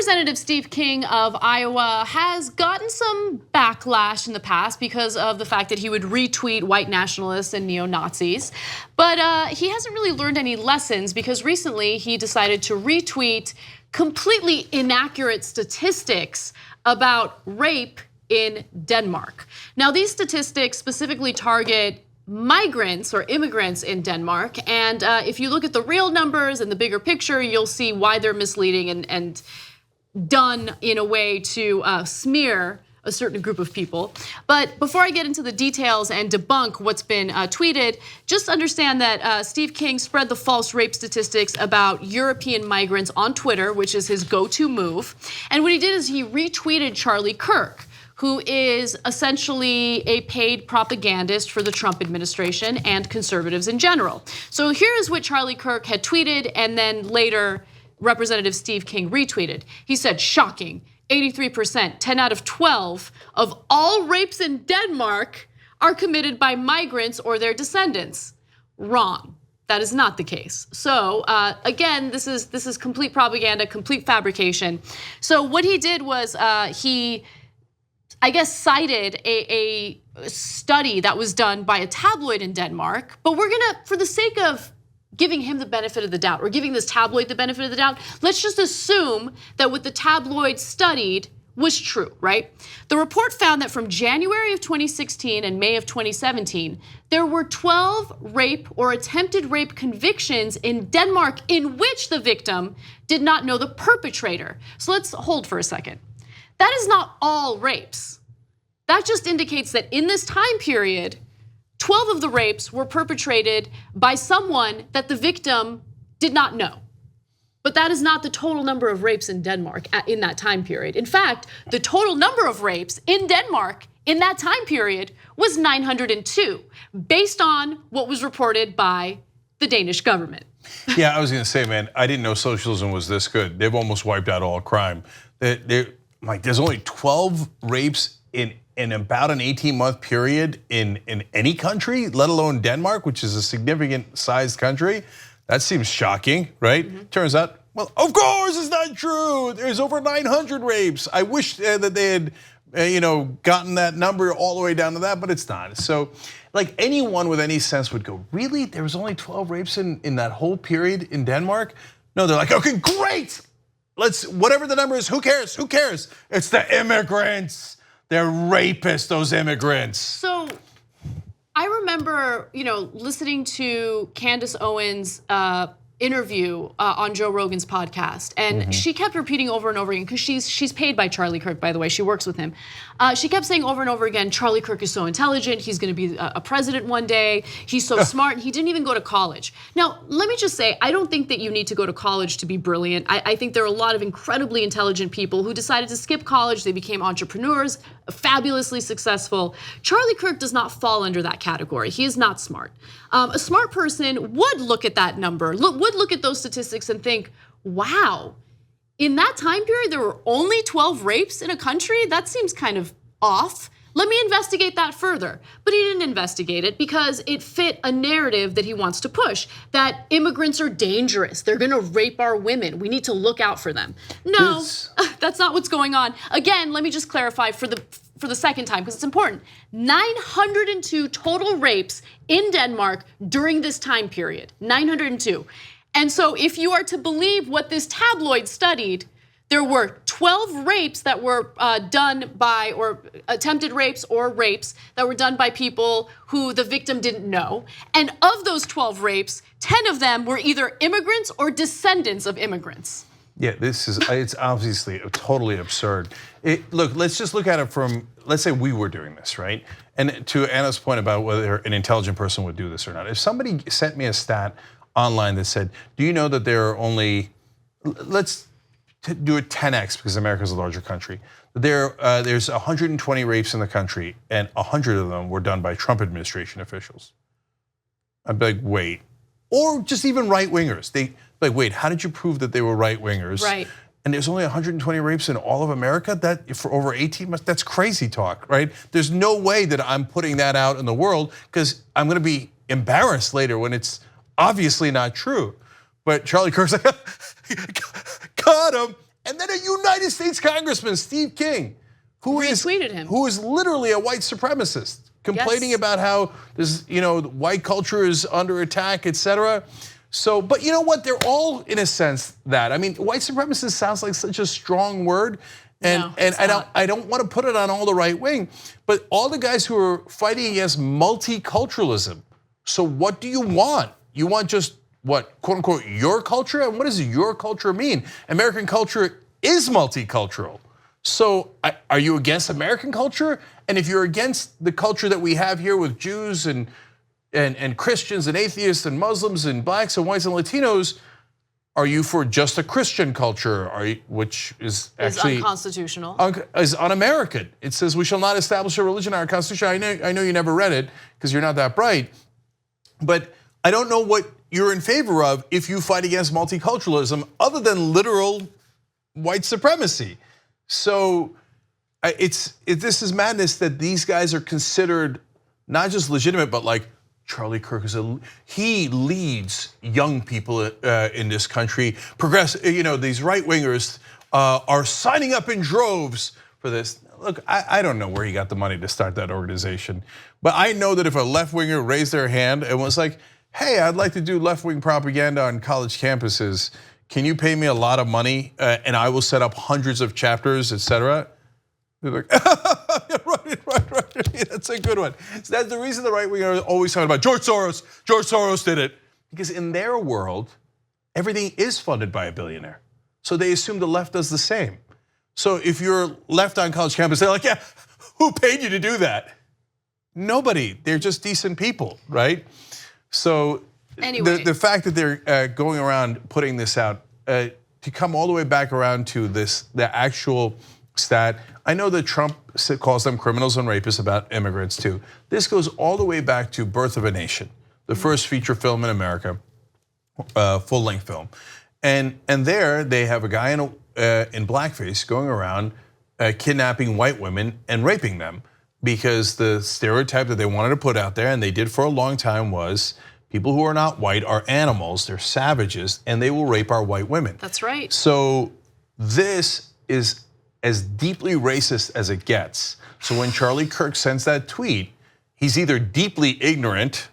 Representative Steve King of Iowa has gotten some backlash in the past because of the fact that he would retweet white nationalists and neo-Nazis. But he hasn't really learned any lessons because recently he decided to retweet completely inaccurate statistics about rape in Denmark. Now, these statistics specifically target migrants or immigrants in Denmark. And if you look at the real numbers and the bigger picture, you'll see why they're misleading and done in a way to smear a certain group of people. But before I get into the details and debunk what's been tweeted, just understand that Steve King spread the false rape statistics about European migrants on Twitter, which is his go-to move. And what he did is he retweeted Charlie Kirk, who is essentially a paid propagandist for the Trump administration and conservatives in general. So here is what Charlie Kirk had tweeted, and then later Representative Steve King retweeted. He said, shocking, 83%, 10 out of 12 of all rapes in Denmark are committed by migrants or their descendants. Wrong. That is not the case. So again, this is complete propaganda, complete fabrication. So what he did was he, I guess, cited a study that was done by a tabloid in Denmark, but we're gonna, for the sake of giving him the benefit of the doubt, or giving this tabloid the benefit of the doubt, let's just assume that what the tabloid studied was true, right? The report found that from January of 2016 and May of 2017, there were 12 rape or attempted rape convictions in Denmark in which the victim did not know the perpetrator. So let's hold for a second. That is not all rapes. That just indicates that in this time period, 12 of the rapes were perpetrated by someone that the victim did not know. But that is not the total number of rapes in Denmark in that time period. In fact, the total number of rapes in Denmark in that time period was 902, based on what was reported by the Danish government. Yeah, I was gonna say, man, I didn't know socialism was this good. They've almost wiped out all crime. Like, there's only 12 rapes in about an 18-month period in any country, let alone Denmark, which is a significant sized country. That seems shocking, right? Mm-hmm. Turns out, well, of course it's not true. There's over 900 rapes. I wish that they had gotten that number all the way down to that, but it's not. So like anyone with any sense would go, really? There was only 12 rapes in that whole period in Denmark? No, they're like, okay, great. Let's, whatever the number is, who cares? Who cares? It's the immigrants. They're rapists, those immigrants. So I remember, listening to Candace Owens' interview on Joe Rogan's podcast, and she kept repeating over and over again, because she's paid by Charlie Kirk, by the way, she works with him. She kept saying over and over again, Charlie Kirk is so intelligent, he's gonna be a president one day, he's so smart, he didn't even go to college. Now, let me just say, I don't think that you need to go to college to be brilliant. I think there are a lot of incredibly intelligent people who decided to skip college, they became entrepreneurs, fabulously successful. Charlie Kirk does not fall under that category. He is not smart. A smart person would look at that number, would look at those statistics and think, wow, in that time period, there were only 12 rapes in a country? That seems kind of off. Let me investigate that further. But he didn't investigate it because it fit a narrative that he wants to push, that immigrants are dangerous, they're gonna rape our women, we need to look out for them. No, that's not what's going on. Again, let me just clarify for the second time, because it's important. 902 total rapes in Denmark during this time period, 902. And so if you are to believe what this tabloid studied, there were 12 rapes that were done by, or attempted rapes or rapes that were done by people who the victim didn't know. And of those 12 rapes, 10 of them were either immigrants or descendants of immigrants. Yeah, it's obviously totally absurd. Look, let's just look at it from, let's say we were doing this, right? And to Anna's point about whether an intelligent person would do this or not. If somebody sent me a stat online that said, do you know that there are only, let's do it 10x because America's a larger country. There's 120 rapes in the country and 100 of them were done by Trump administration officials. I'd be like, wait. Or just even right-wingers. Like, wait, how did you prove that they were right-wingers? Right. And there's only 120 rapes in all of America? That for over 18 months, that's crazy talk, right? There's no way that I'm putting that out in the world because I'm gonna be embarrassed later when it's obviously not true. But Charlie Kirk's like, caught him. And then a United States Congressman, Steve King, who is literally a white supremacist, complaining about how this, white culture is under attack, etc. So, but you know what? They're all, in a sense, that. I mean, white supremacist sounds like such a strong word. And I don't want to put it on all the right wing, but all the guys who are fighting against multiculturalism. So what do you want? You want just what, quote unquote, your culture? And what does your culture mean? American culture is multicultural. So are you against American culture? And if you're against the culture that we have here with Jews and Christians and atheists and Muslims and blacks and whites and Latinos, are you for just a Christian culture, which is actually unconstitutional, is un-American? It says we shall not establish a religion in our constitution. I know you never read it because you're not that bright, but I don't know what you're in favor of if you fight against multiculturalism, other than literal white supremacy. So this is madness that these guys are considered not just legitimate, but like Charlie Kirk he leads young people in this country. These right wingers are signing up in droves for this. Look, I don't know where he got the money to start that organization, but I know that if a left winger raised their hand and was like, "Hey, I'd like to do left wing propaganda on college campuses. Can you pay me a lot of money and I will set up hundreds of chapters, etc." They're like, right. That's a good one. So that's the reason the right wing are always talking about George Soros. George Soros did it. Because in their world, everything is funded by a billionaire. So they assume the left does the same. So if you're left on college campus, they're like, yeah, who paid you to do that? Nobody. They're just decent people, right? So anyway, the fact that they're going around putting this out, to come all the way back around to this, the actual stat. I know that Trump calls them criminals and rapists about immigrants too. This goes all the way back to Birth of a Nation, the first feature film in America, full-length film. And there they have a guy in blackface going around kidnapping white women and raping them, because the stereotype that they wanted to put out there, and they did for a long time, was people who are not white are animals, they're savages, and they will rape our white women. That's right. So this is as deeply racist as it gets. So when Charlie Kirk sends that tweet, he's either deeply ignorant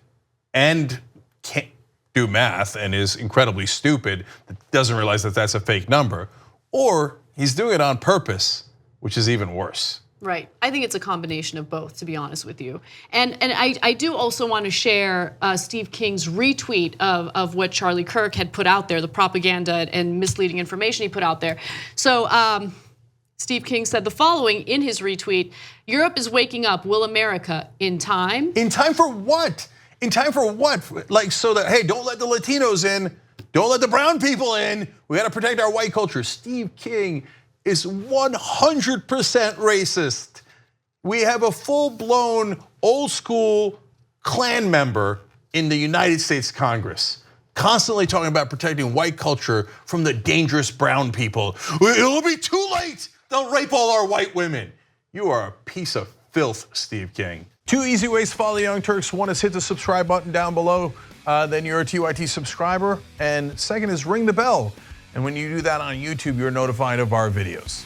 and can't do math and is incredibly stupid, doesn't realize that that's a fake number, or he's doing it on purpose, which is even worse. Right. I think it's a combination of both, to be honest with you. And I do also want to share Steve King's retweet of what Charlie Kirk had put out there, the propaganda and misleading information he put out there. So Steve King said the following in his retweet: "Europe is waking up. Will America in time?" In time for what? In time for what? Like, so that, hey, don't let the Latinos in, don't let the brown people in. We got to protect our white culture. Steve King is 100% racist. We have a full-blown, old-school Klan member in the United States Congress, constantly talking about protecting white culture from the dangerous brown people. It'll be too late. They'll rape all our white women. You are a piece of filth, Steve King. 2 easy ways to follow the Young Turks. One is hit the subscribe button down below, then you're a TYT subscriber. And second is ring the bell. And when you do that on YouTube, you're notified of our videos.